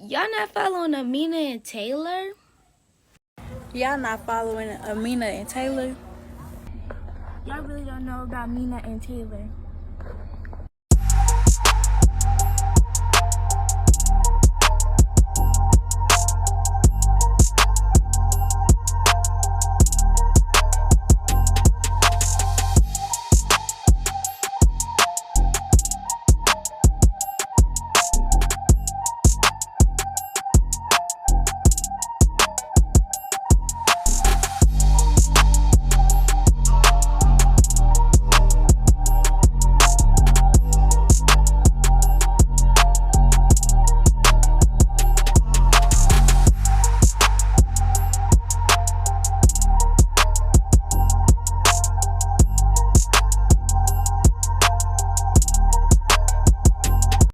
Y'all not following Amina and Taylor? Y'all not following Amina and Taylor? Y'all really don't know about Mina and Taylor.